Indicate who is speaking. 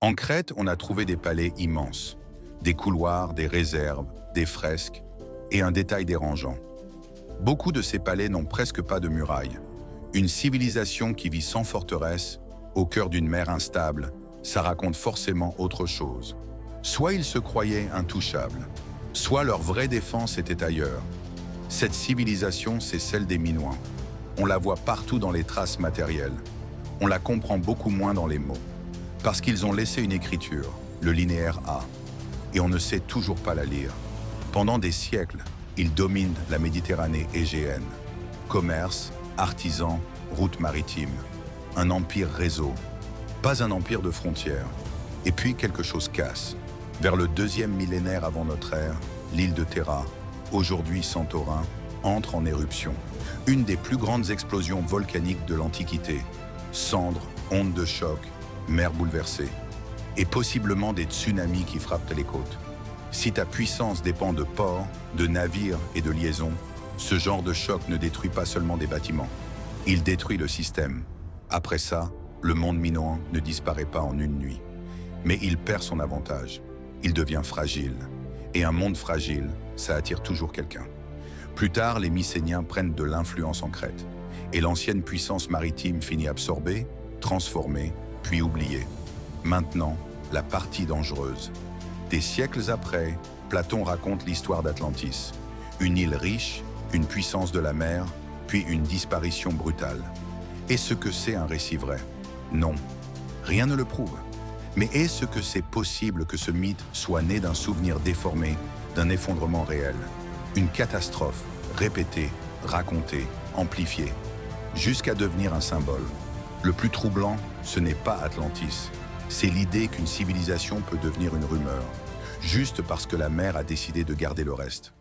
Speaker 1: En Crète, on a trouvé des palais immenses, des couloirs, des réserves, des fresques et un détail dérangeant. Beaucoup de ces palais n'ont presque pas de murailles. Une civilisation qui vit sans forteresse, au cœur d'une mer instable, ça raconte forcément autre chose. Soit ils se croyaient intouchables, soit leur vraie défense était ailleurs. Cette civilisation, c'est celle des Minoens. On la voit partout dans les traces matérielles. On la comprend beaucoup moins dans les mots. Parce qu'ils ont laissé une écriture, le linéaire A, et on ne sait toujours pas la lire. Pendant des siècles, ils dominent la Méditerranée égéenne. Commerce, artisans, routes maritimes. Un empire réseau, pas un empire de frontières. Et puis quelque chose casse. Vers le 2e millénaire avant notre ère, l'île de Terra, aujourd'hui Santorin, entre en éruption. Une des plus grandes explosions volcaniques de l'Antiquité. Cendres, ondes de choc, mer bouleversée. Et possiblement des tsunamis qui frappent les côtes. Si ta puissance dépend de ports, de navires et de liaisons, ce genre de choc ne détruit pas seulement des bâtiments. Il détruit le système. Après ça, le monde minoen ne disparaît pas en une nuit. Mais il perd son avantage. Il devient fragile. Et un monde fragile, ça attire toujours quelqu'un. Plus tard, les Mycéniens prennent de l'influence en Crète. Et l'ancienne puissance maritime finit absorbée, transformée, puis oubliée. Maintenant, la partie dangereuse. Des siècles après, Platon raconte l'histoire d'Atlantis. Une île riche, une puissance de la mer, puis une disparition brutale. Est-ce que c'est un récit vrai? Non, rien ne le prouve. Mais est-ce que c'est possible que ce mythe soit né d'un souvenir déformé, d'un effondrement réel? Une catastrophe, répétée, racontée, amplifiée, jusqu'à devenir un symbole. Le plus troublant, ce n'est pas Atlantis. C'est l'idée qu'une civilisation peut devenir une rumeur, juste parce que la mer a décidé de garder le reste.